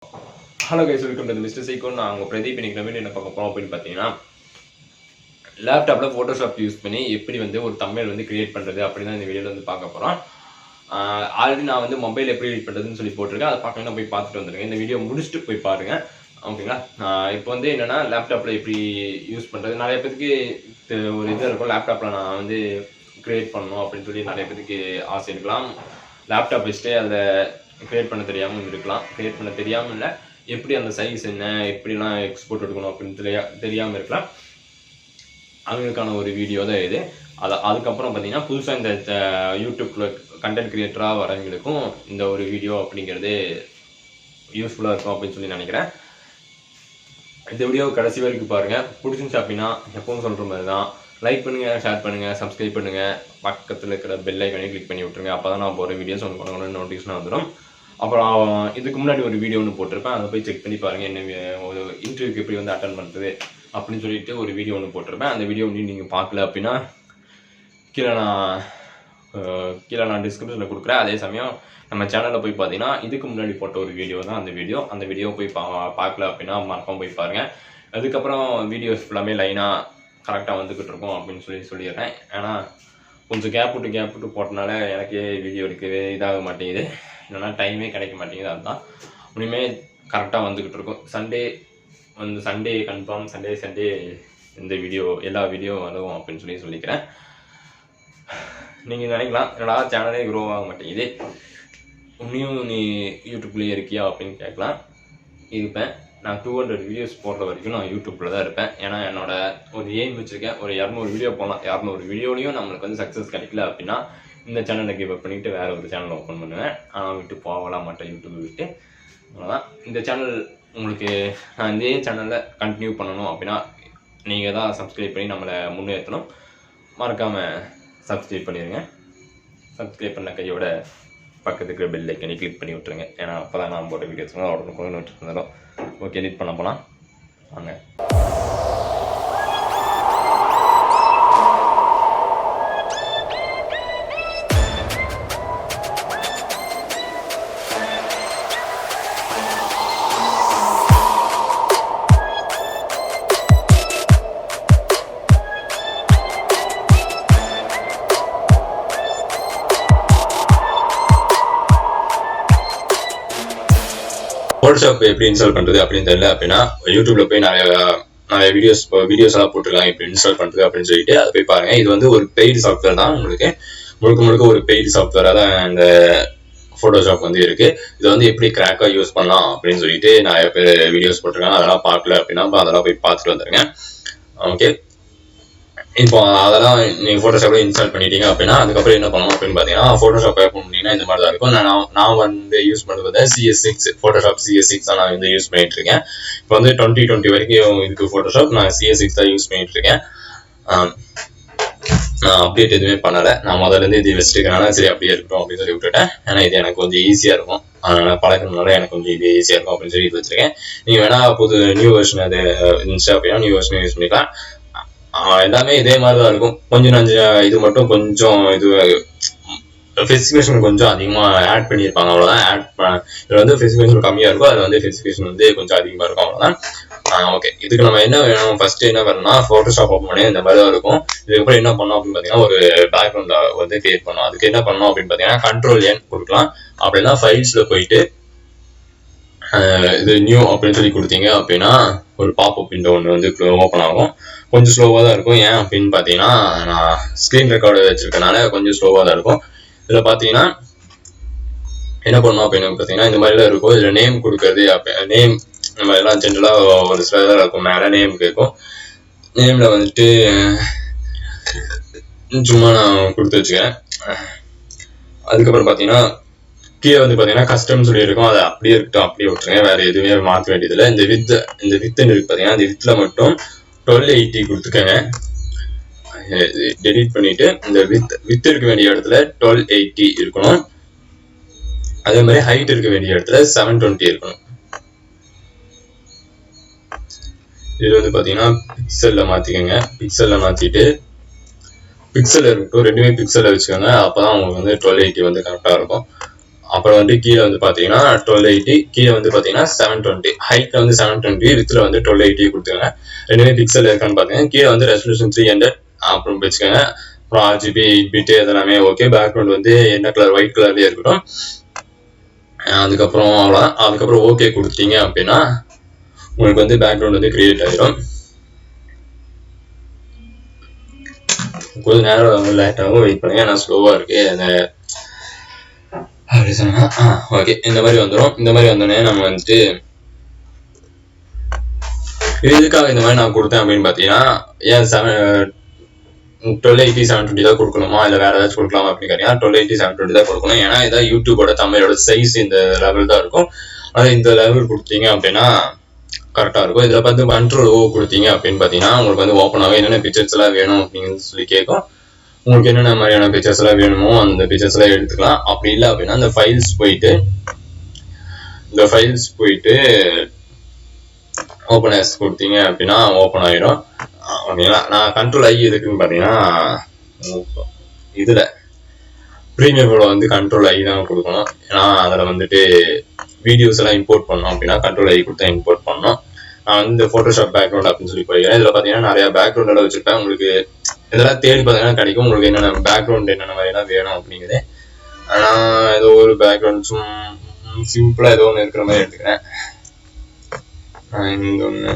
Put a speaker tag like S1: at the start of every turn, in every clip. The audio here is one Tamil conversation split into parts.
S1: Hello guys, welcome to the Mr. Seiko. நான் உங்க பிரதீப். இன்னைக்கு நம்ம என்ன பார்க்க போறோம் அப்படின்னு பார்த்தீங்கன்னா, லேப்டாப்ல போட்டோஷாப் யூஸ் பண்ணி எப்படி ஒரு தம்ப்நெயில் கிரியேட் பண்றது அப்படின்னு இந்த வீடியோல பார்க்க போறோம். ஆல்ரெடி நான் மொபைல் எப்படி எடிட் பண்றதுன்னு சொல்லி போட்டிருக்கேன். அதை பார்க்கணும்னா போய் பார்த்துட்டு வந்துருங்க. இந்த வீடியோ முடிச்சுட்டு போய் பாருங்க. ஓகேங்களா? இப்போ என்னன்னா லேப்டாப்ல எப்படி யூஸ் பண்றது, நிறைய பேருக்கு ஒரு இது இருக்கும். லேப்டாப்ல நான் கிரியேட் பண்ணணும் அப்படின்னு சொல்லி நிறைய பேருக்கு ஆசை இருக்கலாம். லேப்டாப் வச்சுட்டு அதை கிரியேட் பண்ண தெரியாமல் இருக்கலாம். கிரியேட் பண்ண தெரியாமல் இல்லை, எப்படி அந்த சைஸ் என்ன, எப்படிலாம் எக்ஸ்போர்ட் எடுக்கணும் அப்படின்னு தெரியாமல் இருக்கலாம். அவங்களுக்கான ஒரு வீடியோ தான் இது. அதுக்கப்புறம் பார்த்தீங்கன்னா புதுசாக இந்த யூடியூப்ல கண்டென்ட் கிரியேட்டராக வரவங்களுக்கும் இந்த ஒரு வீடியோ அப்படிங்கிறது யூஸ்ஃபுல்லாக இருக்கும் அப்படின்னு சொல்லி நினைக்கிறேன். இந்த வீடியோ கடைசி வரைக்கும் பாருங்கள். பிடிச்சிருந்துச்சு அப்படின்னா எப்பவும் சொல்கிற மாதிரி தான் லைக் பண்ணுங்கள், ஷேர் பண்ணுங்கள், சப்ஸ்கிரைப் பண்ணுங்கள், பக்கத்தில் இருக்கிற பெல் ஐக்கானே கிளிக் பண்ணி விட்ருங்க. அப்போ தான் நான் போகிற வீடியோஸ் உங்களுக்கு நோட்டிஃபிகேஷன் வந்துடும். அப்புறம் இதுக்கு முன்னாடி ஒரு வீடியோ ஒன்று போட்டிருப்பேன், அதை போய் செக் பண்ணி பாருங்கள். என்ன ஒரு இன்டர்வியூக்கு எப்படி அட்டன் பண்ணுறது அப்படின்னு சொல்லிட்டு ஒரு வீடியோ ஒன்று போட்டிருப்பேன். அந்த வீடியோ நீங்கள் பார்க்கல அப்படின்னா கீழே நான் டிஸ்கிரிப்ஷனில் கொடுக்குறேன். அதே சமயம் நம்ம சேனலில் போய் பார்த்தீங்கன்னா இதுக்கு முன்னாடி போட்ட ஒரு வீடியோ தான் அந்த வீடியோ போய் பார்க்கல அப்படின்னா மறக்காம போய் பாருங்கள். அதுக்கப்புறம் வீடியோஸ் ஃபுல்லாமே லைனாக கரெக்டாக வந்துக்கிட்டு இருக்கோம் அப்படின்னு சொல்லிடுறேன். ஏன்னா கொஞ்சம் கேப் விட்டு போட்டனால எனக்கே வீடியோ எடுக்கவே இதாக மாட்டேங்குது, இல்லைனா டைமே கிடைக்க மாட்டேங்குது. அதுதான் இனிமே கரெக்டாக வந்துக்கிட்டு இருக்கும். சண்டே கன்ஃபார்ம் சண்டே இந்த வீடியோ எல்லா வீடியோ வரும் அப்படின்னு சொல்லிக்கிறேன். நீங்கள் நினைக்கலாம், என்னடா சேனலே க்ரோ ஆக மாட்டேங்குது, இன்னும் நீ யூடியூப்லேயே இருக்கியா அப்படின்னு கேட்கலாம். இருப்பேன். நான் 200 வீடியோஸ் போடுற வரைக்கும் நான் யூடியூப்பில் தான் இருப்பேன். ஏன்னா என்னோட ஒரு எய்ம் வச்சுருக்கேன், ஒரு 200 வீடியோ போகலாம். 200 வீடியோலையும் நம்மளுக்கு சக்ஸஸ் கிடைக்கல அப்படின்னா இந்த சேனலை கிவ் அப் பண்ணிவிட்டு வேறு ஒரு சேனலை ஓப்பன் பண்ணுவேன். ஆனால் விட்டு போகலாம் மாட்டேன் யூடியூப் விட்டு. அவ்வளோதான். இந்த சேனல் உங்களுக்கு நான் இதே சேனலில் கண்டினியூ பண்ணணும் அப்படின்னா நீங்கள் தான் சப்ஸ்கிரைப் பண்ணி நம்மளை முன்னேற்றணும். மறக்காமல் சப்ஸ்கிரைப் பண்ணிடுங்க. சப்ஸ்கிரைப் பண்ண கையோட பக்கத்துக்கு பெல் ஐக்கனை கிளிக் பண்ணி விட்டுருங்க. ஏன்னா அப்போ தான் நான் போட்ட வீடியோஸ் உடனே நோட்டிஃபிகேஷன் வந்துடும். ஓகே, எடிட் பண்ண போகலாம் வாங்க. ஃபோட்டோஷாப் எப்படி இன்ஸ்டால் பண்ணுறது அப்படின்னு தெரியல அப்படின்னா யூடியூப்ல போய் நிறைய வீடியோஸ் எல்லாம் போட்டுருக்காங்க எப்படி இன்ஸ்டால் பண்ணுறது அப்படின்னு சொல்லிட்டு அதை போய் பாருங்க. இது ஒரு பெய்டு சாஃப்ட்வேர் தான். உங்களுக்கு முழுக்க ஒரு பெய்டு சாஃப்ட்வேராக தான் இந்த ஃபோட்டோஷாப் இருக்கு. இது எப்படி கிராக்காக யூஸ் பண்ணலாம் அப்படின்னு சொல்லிட்டு நிறைய பேர் வீடியோஸ் போட்டிருக்காங்க. அதெல்லாம் பார்க்கல அப்படின்னா அதெல்லாம் போய் பார்த்துட்டு வந்துருங்க. ஓகே, இப்போ அதெல்லாம் நீங்கள் ஃபோட்டோஷாப்ல இன்ஸ்டால் பண்ணிட்டீங்க அப்படின்னா அதுக்கப்புறம் என்ன பண்ணணும் அப்படின்னு பார்த்தீங்கன்னா ஃபோட்டோஷாப் ஓப்பன் பண்ணிங்கன்னா இந்த மாதிரி தான் இருக்கும். நான் யூஸ் பண்ணுறது CS6 ஃபோட்டோஷாப் CS6 தான் நான் யூஸ் பண்ணிட்டு இருக்கேன். இப்போ 2020 வரைக்கும் இதுக்கு ஃபோட்டோஷாப் நான் CS6 தான் யூஸ் பண்ணிட்டு இருக்கேன். நான் அப்டேட் எதுவுமே பண்ணலை. நான் முதல்ல இது வச்சுருக்கேன். சரி அப்படியே இருக்கட்டும் அப்படின்னு சொல்லி விட்டுட்டேன். ஏன்னா இது எனக்கு கொஞ்சம் ஈஸியாக இருக்கும். அதனால பழக்கணும்னால எனக்கு கொஞ்சம் இது ஈஸியாக இருக்கும் அப்படின்னு சொல்லி இது வச்சிருக்கேன். நீங்கள் வேணா நியூ வெர்ஷன் அது இன்ஸ்டா அப்படின்னா நியூ வெர்ஷன் யூஸ் பண்ணிக்கலாம். எல்லாமே இதே மாதிரி தான் இருக்கும். கொஞ்சம் இது மட்டும் கொஞ்சம் இது ஸ்பெசிஃபிகேஷன் கொஞ்சம் அதிகமாக ஆட் பண்ணியிருப்பாங்க. அவ்வளோதான். இதில் ஸ்பெசிஃபிகேஷன் கம்மியாக இருக்கும், அதில் ஸ்பெசிஃபிகேஷன் கொஞ்சம் அதிகமாக இருக்கும். அவ்வளோதான். ஓகே, இதுக்கு நம்ம என்ன வேணும், ஃபர்ஸ்ட் என்ன பண்ணணும்னா ஃபோட்டோஷாப் ஓப்பன் பண்ணி இந்த மாதிரி தான் இருக்கும். இதுக்கப்புறம் என்ன பண்ணோம் அப்படின்னு பார்த்தீங்கன்னா ஒரு பேக்ரவுண்ட் கிரியேட் பண்ணணும். அதுக்கு என்ன பண்ணணும் அப்படின்னு பார்த்தீங்கன்னா Ctrl+N கொடுக்கலாம். அப்படின்னா ஃபைல்ஸில் போயிட்டு இது நியூ அப்படின்னு சொல்லி கொடுத்தீங்க அப்படின்னா ஒரு பாப்அப் விண்டோ ஒன்று ஓப்பன் ஆகும். கொஞ்சம் ஸ்லோவாக தான் இருக்கும். ஏன் அப்படின்னு பார்த்தீங்கன்னா நான் ஸ்க்ரீன் ரெக்கார்டு வச்சிருக்கனால கொஞ்சம் ஸ்லோவாக தான் இருக்கும். இதில் பார்த்தீங்கன்னா என்ன பண்ணணும் அப்படின்னு பார்த்தீங்கன்னா இந்த மாதிரிலாம் இருக்கும். இதில் நேம் கொடுக்கறது நேம் நம்ம எல்லாம் ஜென்ரலாக ஒரு சில இதாக இருக்கும். மேலே நேம் கேட்கும். நேமில் சும்மா நான் கொடுத்து வச்சுக்கிறேன். அதுக்கப்புறம் பார்த்தீங்கன்னா கீழே பார்த்தீங்கன்னா கஸ்டம் சொல்லி இருக்கும். அதை அப்படியே இருக்கட்டும், அப்படியே விட்டுருங்க. வேற எதுவுமே மாற்ற வேண்டியதில்லை. இந்த வித்துன்னு இருக்கு பார்த்தீங்கன்னா இந்த வித்தில் மட்டும் 1280 கொடுத்துக்கங்க. டெலிட் பண்ணிட்டு இந்த வித் இருக்க வேண்டிய இடத்துல 1280 இருக்கணும். அதே மாதிரி ஹைட் இருக்க வேண்டிய இடத்துல 720 இருக்கணும். இது பார்த்தீங்கன்னா பிக்சல்ல மாத்திக்கங்க. பிக்சல்ல மாத்திட்டு பிக்சல் இருக்கட்டும், ரெண்டுமே பிக்சல்ல வச்சுக்கோங்க. அப்பதான் உங்களுக்கு 1280 கரெக்டா இருக்கும். அப்புறம் வந்து கீழே வந்து பார்த்தீங்கன்னா 1280, கீழே வந்து பார்த்தீங்கன்னா 720, ஹைட்ல வந்து 720, வித்தில் வந்து 1280 கொடுத்துருங்க. ரெண்டுமே பிக்சல் இருக்கான்னு பார்த்தீங்கன்னா கீழே வந்து ரெசல்யூஷன் 300 அப்புறம் வச்சுக்கோங்க. அப்புறம் RGB 8 பிட் அதெல்லாமே ஓகே. பேக்ரவுண்ட் வந்து என்ன கலர், ஒயிட் கலர்லேயே இருக்கட்டும். அதுக்கப்புறம் அவ்வளோதான். அதுக்கப்புறம் ஓகே கொடுத்தீங்க அப்படின்னா உங்களுக்கு வந்து பேக்ரவுண்ட் வந்து கிரியேட் ஆகிடும். கொஞ்சம் நேரம் லேட்டாகவும் வெயிட் பண்ணுங்க, ஏன்னா ஸ்லோவாக இருக்குது அந்த அப்படி சொன்னா. ஓகே, இந்த மாதிரி வந்துடும். இந்த மாதிரி வந்தோடனே நம்ம வந்துட்டு இது எதுக்காக இந்த மாதிரி நான் கொடுத்தேன் அப்படின்னு பார்த்தீங்கன்னா, ஏன் 1280 720 தான் கொடுக்கணுமா இல்லை வேற ஏதாச்சும் கொடுக்கலாமா அப்படின்னு கேட்டீங்கன்னா 1280 720 தான் கொடுக்கணும். ஏன்னா இதான் யூடியூபோட தமிழோட சைஸ் இந்த லெவல் தான் இருக்கும். அது இந்த லெவல் கொடுத்தீங்க அப்படின்னா கரெக்டாக இருக்கும். இதில் பார்த்து கண்ட்ரோல் கொடுத்தீங்க அப்படின்னு பார்த்தீங்கன்னா உங்களுக்கு வந்து ஓப்பன் ஆகும். என்னென்ன பிக்சர்ஸ் எல்லாம் வேணும் அப்படின்னு சொல்லி கேட்கும். உங்களுக்கு என்னென்ன மாதிரியான பிக்சர்ஸ் எல்லாம் வேணுமோ அந்த பிக்சர்ஸ் எல்லாம் எடுத்துக்கலாம். அப்படி இல்லை அப்படின்னா இந்த ஃபைல்ஸ் போயிட்டு ஓப்பன் ஆஸ் கொடுத்தீங்க அப்படின்னா ஓப்பன் ஆகிடும். ஓகேங்களா? நான் கண்ட்ரோல் ஐ எதுக்குன்னு பார்த்தீங்கன்னா இதில் ப்ரீமியமில் வந்து கண்ட்ரோல் ஐ தான் கொடுக்கணும். ஏன்னா அதில் வந்துட்டு வீடியோஸ் எல்லாம் இம்போர்ட் பண்ணோம் அப்படின்னா கண்ட்ரோல் ஐ கொடுத்தா இம்போர்ட் பண்ணோம். நான் வந்து ஃபோட்டோஷாப் பேக்ரவுண்ட் அப்படின்னு சொல்லி போயிருக்கேன். இதில் பார்த்தீங்கன்னா நிறைய பேக்ரவுண்ட் எல்லாம் வச்சுருப்பேன். உங்களுக்கு இதெல்லாம் தேடி பார்த்தீங்கன்னா கிடைக்கும். உங்களுக்கு என்னென்ன பேக்ரவுண்ட் என்னென்ன மாதிரிலாம் வேணும் அப்படிங்கிறது. ஆனால் ஏதோ ஒரு பேக்ரவுண்ட் சிம்பிளாக ஏதோ ஒன்று இருக்கிற மாதிரி எடுத்துக்கிறேன். இது ஒன்று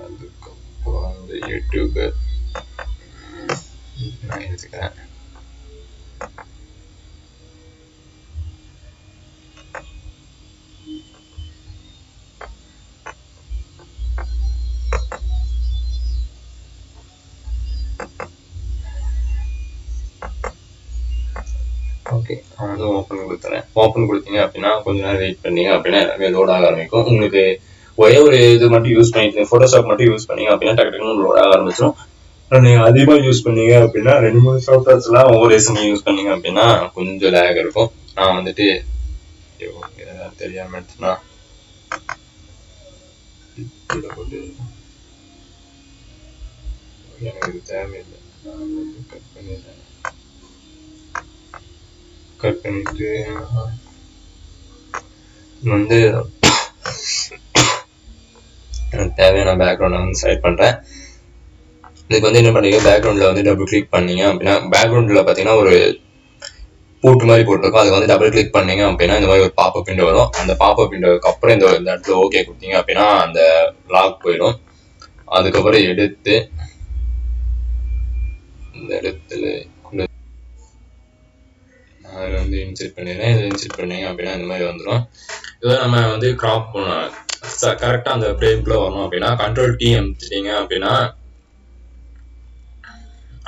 S1: அதுக்கப்புறம் வந்து யூடியூப் நான் எடுத்துக்கிறேன். ஓகே, நான் வந்து ஓப்பன் கொடுத்துறேன். ஓப்பன் கொடுத்தீங்க அப்படின்னா கொஞ்ச நேரம் வெயிட் பண்ணீங்க அப்படின்னா எல்லாமே லோட் ஆக ஆரம்பிக்கும். உங்களுக்கு ஒரே ஒரு இது மட்டும் யூஸ் பண்ணிட்டு ஃபோட்டோஷாப் மட்டும் யூஸ் பண்ணீங்க அப்படின்னா டக்குனு லோட் ஆக ஆரம்பிச்சிடும். நீங்கள் அதிகமாக யூஸ் பண்ணீங்க அப்படின்னா 2-3 சாஃப்ட்வேர்ஸ்லாம் ஒவ்வொரு சமயம் யூஸ் பண்ணீங்க அப்படின்னா கொஞ்சம் லேக் இருக்கும். நான் வந்துட்டு தெரியாம எடுத்துனா எனக்கு தேவையில்லை, நான் வந்து கட் பண்ணிடுறேன். கட் பண்ணிட்டு வந்து எனக்கு தேவையான பேக்ரவுண்டை வந்து செலக்ட் பண்ணுறேன். இதுக்கு வந்து என்ன பண்ணுறீங்க, பேக்ரவுண்டில் வந்து டபுள் கிளிக் பண்ணீங்க அப்படின்னா பேக்ரவுண்டில் பார்த்தீங்கன்னா ஒரு பூட்டு மாதிரி போட்டிருக்கோம். அதுக்கு வந்து டபுள் கிளிக் பண்ணீங்க அப்படின்னா இந்த மாதிரி ஒரு பாப்பப் விண்டோ வரும். அந்த பாப்பப் விண்டோவுக்கு அப்புறம் இந்த இடத்துல ஓகே கொடுத்தீங்க அப்படின்னா அந்த லாக் போயிடும். அதுக்கப்புறம் எடுத்து இந்த இடத்துல அதில் வந்து இன்செர்ட் பண்ணிடுறேன். இதை இன்செர்ட் பண்ணீங்க அப்படின்னா இந்த மாதிரி வந்துடும். இதை நம்ம வந்து கிராப் பண்ண கரெக்டாக அந்த ஃப்ரேம்குள்ளே வரணும் அப்படின்னா கண்ட்ரோல் டி அமுத்திட்டீங்க அப்படின்னா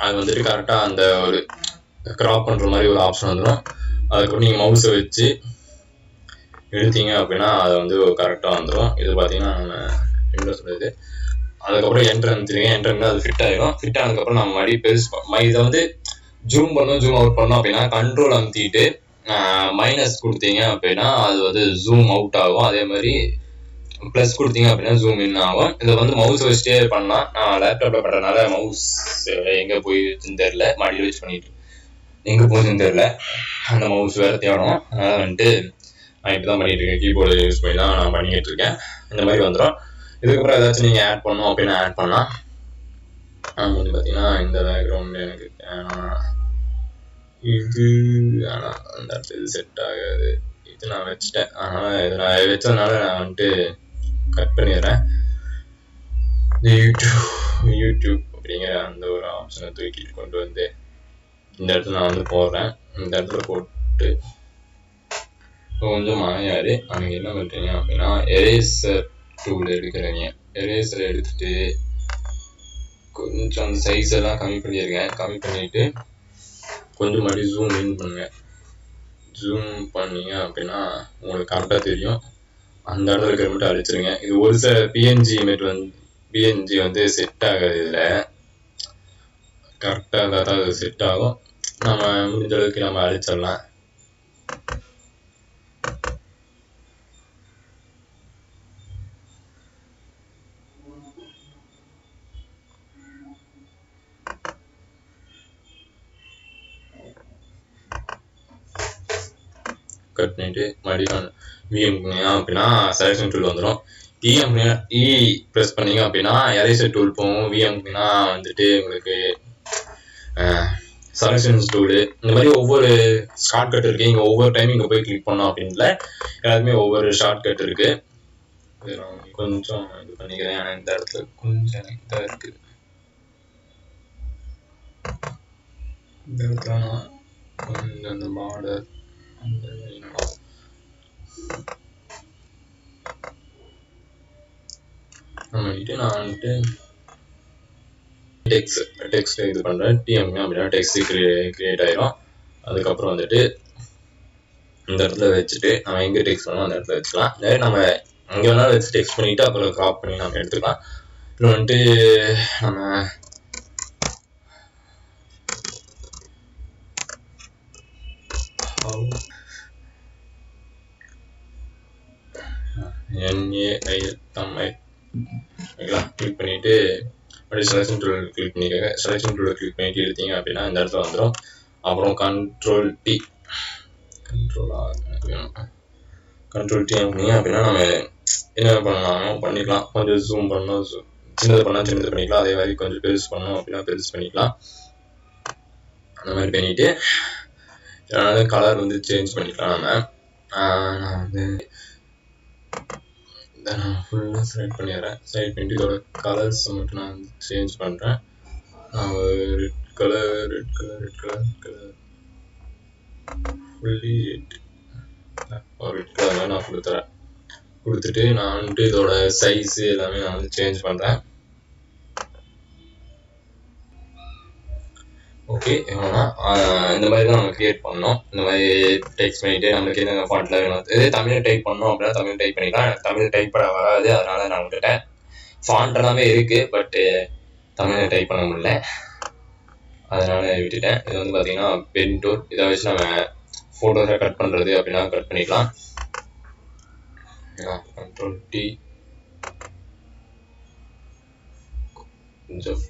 S1: அது வந்துட்டு கரெக்டாக அந்த ஒரு கிராப் பண்ணுற மாதிரி ஒரு ஆப்ஷன் வந்துடும். அதுக்கப்புறம் நீங்கள் மவுஸை வச்சு எடுத்தீங்க அப்படின்னா அது வந்து கரெக்டாக வந்துடும். இது பார்த்தீங்கன்னா நம்ம என்ன சொல்கிறது, அதுக்கப்புறம் என்டர் அனுப்பிச்சிருங்க. என்டர் அது ஃபிட் ஆகிடும். ஃபிட் ஆனதுக்கப்புறம் நம்ம மறுபடியும் பெருசு இதை வந்து ஜூம் பண்ணோம் ஜூம் அவுட் பண்ணோம் அப்படின்னா கண்ட்ரோல் அமுத்திட்டு மைனஸ் கொடுத்தீங்க அப்படின்னா அது வந்து ஜூம் அவுட் ஆகும். அதே மாதிரி ப்ளஸ் கொடுத்தீங்க அப்படின்னா ஜூம் இன் ஆகும். இதை வந்து மவுஸ் வச்சுட்டே பண்ணலாம். நான் லேப்டாப்ல பண்ணுறதுனால மவுஸ் எங்கே போயிடுச்சுன்னு தெரியல, மாடியில் யூஸ் பண்ணிட்டு எங்கே போச்சுன்னு தெரியல. அந்த மவுஸ் வேறு தேடணும். அதனால் வந்துட்டு நான் இப்படி தான் பண்ணிட்டு இருக்கேன். கீபோர்டு யூஸ் பண்ணி தான் நான் பண்ணிக்கிட்டு இருக்கேன். இந்த மாதிரி வந்துடும். இதுக்கப்புறம் ஏதாச்சும் நீங்கள் ஆட் பண்ணணும் அப்படின்னு ஆட் பண்ணலாம். வந்து பார்த்தீங்கன்னா இந்த பேக்ரவுண்ட் எனக்கு இது ஆனால் அந்த இடத்துல செட் ஆகாது. இது நான் வச்சுட்டேன். அதனால் இது நான் வச்சதுனால நான் வந்துட்டு கட் பண்ணிடுறேன். யூடியூப் அப்படிங்கிற அந்த ஒரு ஆப்ஷனை தூக்கிட்டு கொண்டு வந்து இந்த இடத்துல நான் வந்து போடுறேன். இந்த இடத்துல போட்டு கொஞ்சம் மாயாரு அவங்க என்ன பண்ணுறீங்க அப்படின்னா எரேசர் டூல் எடுக்கிறீங்க. எரேசர் எடுத்துட்டு கொஞ்சம் அந்த சைஸ் எல்லாம் கம்மி பண்ணியிருக்கேன். கம்மி பண்ணிட்டு கொஞ்சம் மறுபடியும் ஜூம் இன் பண்ணுங்க. ஜூம் பண்ணீங்க அப்படின்னா உங்களுக்கு கரெக்டாக தெரியும். அந்த இடத்துல இருக்கிற மட்டும் அழிச்சிருங்க. இது ஒரு சில பிஎன்ஜி வந்து செட் ஆகாது. இதில் கரெக்டாக இருந்தால் தான் அது செட் ஆகும். நம்ம முடிஞ்ச அளவுக்கு நம்ம அழிச்சிடலாம். கட் பண்ணிட்டு மறுபடியும் விஎம் அப்படின்னா செலெக்ஷன் டூல் வந்துடும். இ ப்ரெஸ் பண்ணீங்க அப்படின்னா எரேசர் டூல் போகும். விஎம்னா வந்துட்டு உங்களுக்கு செலெக்ஷன்ஸ் டூலு, இந்த மாதிரி ஒவ்வொரு ஷார்ட் கட் இருக்கு. இங்கே ஒவ்வொரு டைம் இங்கே போய் கிளிக் பண்ணோம் அப்படின்ல எல்லாருமே ஒவ்வொரு ஷார்ட் கட் இருக்கு. கொஞ்சம் இது பண்ணிக்கிறேன், ஏன்னா இந்த இடத்துல கொஞ்சம் இதாக இருக்கு. இந்த இடத்துல நான் கொஞ்சம் அந்த பார்டர் அந்த நான் வந்துட்டு டெக்ஸ்ட் இது பண்ணுறேன். டிஎம் அப்படின்னா டெக்ஸ்ட் கிரியேட் ஆயிரும். அதுக்கப்புறம் வந்துட்டு இந்த இடத்துல வச்சுட்டு நம்ம எங்கே டெக்ஸ்ட் பண்ணோம் அந்த இடத்துல வச்சுக்கலாம். இல்லை நம்ம எங்கே வேணாலும் வச்சு டெக்ஸ்ட் பண்ணிவிட்டு அப்புறம் க்ராப் பண்ணி நம்ம எடுத்துக்கலாம். இன்னும் வந்துட்டு நம்ம NAI தமிழ் கிளிக் பண்ணிட்டு அப்படியே செலெக்ஷன் டூல் கிளிக் பண்ணிக்கோங்க. செலெக்ஷன் டூலை கிளிக் பண்ணிட்டு எடுத்தீங்க அப்படின்னா இந்த இடத்துல வந்துடும். அப்புறம் கண்ட்ரோல் டி அப்படிங்க அப்படின்னா நம்ம என்ன பண்ணலாம் பண்ணிக்கலாம். கொஞ்சம் ஜூம் பண்ணணும், சின்னது பண்ணால் சின்னது பண்ணிக்கலாம். அதே மாதிரி கொஞ்சம் பெருசு பண்ணணும் அப்படின்னா பெருசு பண்ணிக்கலாம். அந்த மாதிரி பண்ணிட்டு கலர் வந்து சேஞ்ச் பண்ணிக்கலாம். நான் வந்து இதை நான் ஃபுல்லாக செலக்ட் பண்ணிடுறேன். செலக்ட் பண்ணிட்டு இதோட கலர்ஸ் மட்டும் நான் வந்து சேஞ்ச் பண்ணுறேன். நான் red colour fully red colour நான் கொடுத்துட்டு நான் வந்துட்டு இதோட சைஸு எல்லாமே நான் வந்து சேஞ்ச் பண்ணுறேன். ஓகே, எவ்வளோனா இந்த மாதிரி தான் நம்ம கிரியேட் பண்ணோம். இந்த மாதிரி டைப் பண்ணிட்டு நம்மளுக்கு எந்த ஃபாண்ட்டில் வேணும். இதே தமிழ் டைப் பண்ணோம் அப்படின்னா தமிழ் டைப் பண்ணிக்கலாம். எனக்கு தமிழ் டைப் பண்ண வராது, அதனால நான் விட்டுட்டேன். ஃபாண்ட் எல்லாமே இருக்குது, பட்டு தமிழில் டைப் பண்ண முடியல, அதனால விட்டுட்டேன். இது வந்து பார்த்தீங்கன்னா பென் டூல். இதை வச்சு நம்ம ஃபோட்டோஸை கட் பண்ணுறது அப்படின்னா கட் பண்ணிக்கலாம். கண்ட்ரோல் டி கொஞ்சம்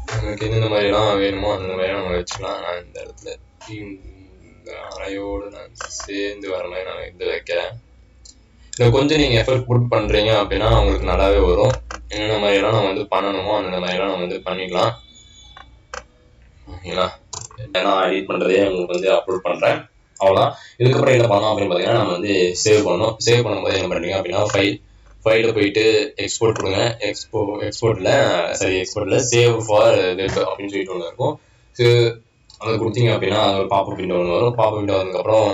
S1: நமக்கு எந்தெந்த மாதிரிலாம் வேணுமோ அந்த மாதிரிலாம் நம்ம வச்சுக்கலாம். நான் இந்த இடத்துல இந்த அறையோடு நான் சேர்ந்து வர மாதிரி நான் இது வைக்கிறேன். இதில் கொஞ்சம் நீங்கள் எஃபர்ட் புட் பண்ணுறீங்க அப்படின்னா உங்களுக்கு நல்லாவே வரும். என்னென்ன மாதிரிலாம் நம்ம வந்து பண்ணணுமோ அந்த மாதிரிலாம் நம்ம வந்து பண்ணிக்கலாம். ஓகேங்களா, நான் எடிட் பண்ணுறதே உங்களுக்கு வந்து அப்லோட் பண்ணுறேன். அவ்வளோதான். இதுக்கப்புறம் என்ன பண்ணோம் அப்படின்னு பார்த்தீங்கன்னா நம்ம வந்து சேவ் பண்ணணும். சேவ் பண்ணும்போது என்ன பண்ணுறீங்க அப்படின்னா ஃபைலில் போயிட்டு எக்ஸ்போர்ட் கொடுங்க. எக்ஸ்போர்ட்டில் சேவ் ஃபார் வெப் அப்படின்னு சொல்லிட்டு ஒன்று இருக்கும். ஸோ அதை கொடுத்தீங்க அப்படின்னா அது ஒரு பாப்பப் விண்டோ ஒன்று வரும். பாப்பப் விண்டோ வந்ததுக்கப்புறம்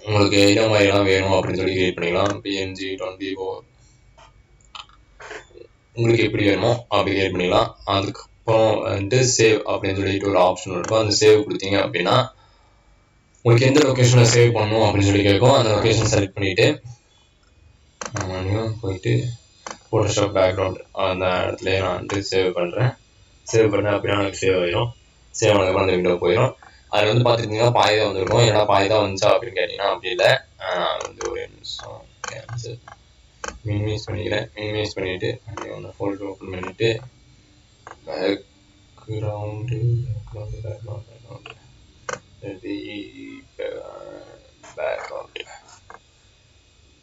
S1: உங்களுக்கு என்ன மாதிரிலாம் வேணும் அப்படின்னு சொல்லி கிரியேட் பண்ணிக்கலாம். PNG 24 உங்களுக்கு எப்படி வேணுமோ அப்படி கிரியேட் பண்ணிக்கலாம். அதுக்கப்புறம் வந்துட்டு சேவ் அப்படின்னு சொல்லிட்டு ஒரு ஆப்ஷன் இருக்கும். அந்த சேவ் கொடுத்தீங்க அப்படின்னா உங்களுக்கு எந்த லொக்கேஷனில் சேவ் பண்ணணும் அப்படின்னு சொல்லி கேட்கும். அந்த லொக்கேஷன் செலக்ட் பண்ணிவிட்டு போயிட்டு ஃபோட்டோஷாப் பேக்ரவுண்ட் அந்த இடத்துல நான் வந்து சேவ் பண்ணேன் அப்படின்னா எனக்கு சேவ் ஆயிடும். சேவ் ஆனதுக்கப்புறம் அந்த விண்டோ போயிடும். அதில் வந்து பார்த்துக்கிட்டிங்கன்னா பாய் தான் வந்திருக்கும். ஏன்னா பாய் தான் வந்துச்சா அப்படின்னு கேட்டிங்கன்னா அப்படி இல்லை. வந்து ஒரு நிமிஷம் கேன்சல் மினிமைஸ் பண்ணிக்கிறேன். மினிமைஸ் பண்ணிவிட்டு ஒன்று ஃபோல்டர் ஓப்பன் பண்ணிவிட்டு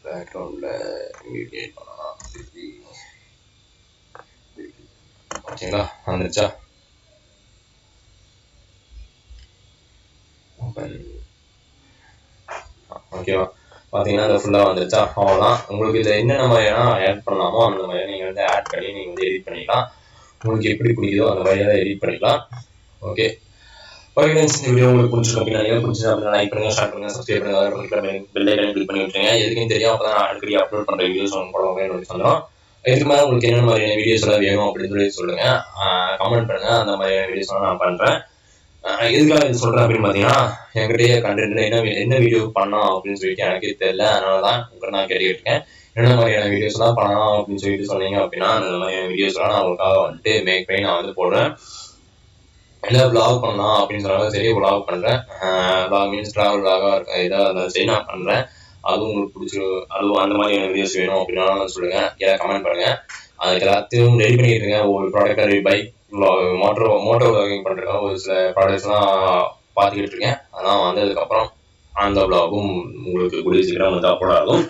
S1: பேக்ரவுண்டில் கிரியேட் பண்ணலாம். ஓகேங்களா, வந்துருச்சா? ஓகேவா, பார்த்தீங்கன்னா அது ஃபுல்லாக வந்துருச்சா? அவ்வளோதான். உங்களுக்கு இதில் என்னென்ன மாதிரினா ஆட் பண்ணலாமோ அந்த மாதிரி நீங்கள் வந்து ஆட் பண்ணி நீங்கள் வந்து எடிட் பண்ணிக்கலாம். உங்களுக்கு எப்படி பிடிக்குதோ அந்த மாதிரியாக எடிட் பண்ணிக்கலாம். ஓகே ஃப்ரெண்ட்ஸ், இந்த வீடியோ உங்களுக்கு பிடிச்சிருக்கு அப்படின்னா பிடிச்சிருந்தா லைக் பண்ணுங்க, ஷேர் பண்ணுங்க, சப்ஸ்கிரைப் பண்ணுங்க, பெல் ஐக்கான் கிளிக் பண்ணி விட்டுருங்க. எதுக்கும் தெரியும், அப்போ தான் நான் அடிக்கடி அப்லோட் பண்ணுற வீடியோஸ் ஒன்று போடுவாங்க சொன்னோம். இதுக்கு மேலே உங்களுக்கு என்ன மாதிரியான வீடியோஸ் எல்லாம் வேணும் அப்படின்னு சொல்லி சொல்லுங்க, கமெண்ட் பண்ணுங்க. அந்த மாதிரியான வீடியோஸ் எல்லாம் நான் பண்ணுறேன். எதுக்காக இது சொல்கிறேன் அப்படின்னு பார்த்தீங்கன்னா என்கிட்டயே கண்டென்ட் என்ன வீடியோ பண்ணலாம் அப்படின்னு சொல்லிட்டு எனக்கே தெரியல. அதனால தான் உங்களை நான் கேட்டுக்கிட்டேன். என்ன மாதிரியான வீடியோஸ் எல்லாம் பண்ணலாம் அப்படின்னு சொல்லிட்டு சொன்னீங்க அப்படின்னா அந்த மாதிரியான வீடியோஸ் எல்லாம் நான் உங்களுக்காக வந்துட்டு மேக் பண்ணி நான் வந்து போடுறேன். இல்லை விளாக் பண்ணலாம் அப்படின்னு சொன்னாலும் சரி, விளாக் பண்ணுறேன். விளாக் மீன்ஸ் ட்ராவல் விளாகாக இருக்கும், எதாவது இருந்தாலும் சரி நான் பண்ணுறேன். அதுவும் உங்களுக்கு பிடிச்சிரும். அதுவும் அந்த மாதிரியான வீடியோஸ் வேணும் அப்படின்னா சொல்லுங்கள், ஏதாவது கமெண்ட் பண்ணுங்கள். அதுக்கு எல்லாத்தையும் ரெடி பண்ணிட்டு இருக்கேன். ஒரு ப்ராடக்டாக பைக் மோட்டோ விளாகிங் பண்ணுறேன். ஒரு சில ப்ராடக்ட்ஸ்லாம் பார்த்துக்கிட்டு இருக்கேன். அதெல்லாம் வந்ததுக்கப்புறம் அந்த விளாகும் உங்களுக்கு கூடிய சீக்கிரம் வந்து அப்லோட் ஆகும்.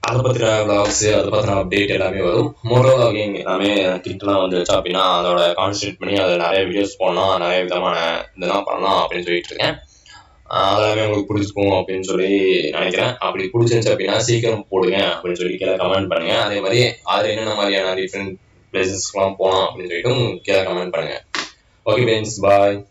S1: அதை பற்றின விளாக்ஸு, அதை பற்றின அப்டேட் எல்லாமே வரும். மோட்டோ விளாகிங் எல்லாமே கிட்லாம் வந்துருச்சு அப்படின்னா அதோட கான்சன்ட்ரேட் பண்ணி அதில் நிறைய வீடியோஸ் போடலாம், நிறைய விதமான இதெல்லாம் பண்ணலாம் அப்படின்னு சொல்லிட்டு இருக்கேன். அதெல்லாமே உங்களுக்கு பிடிச்சிருக்கும் அப்படின்னு சொல்லி நினைக்கிறேன். அப்படி பிடிச்சிருந்துச்சு அப்படின்னா சீக்கிரம் போடுங்க அப்படின்னு சொல்லி கீழே கமெண்ட் பண்ணுங்க. அதே மாதிரி அதில் என்னென்ன மாதிரியான டிஃப்ரெண்ட் பிளேசஸ்லாம் போகலாம் அப்படின்னு சொல்லிட்டு கீழே கமெண்ட் பண்ணுங்க. ஓகே ஃப்ரெண்ட்ஸ், பாய்.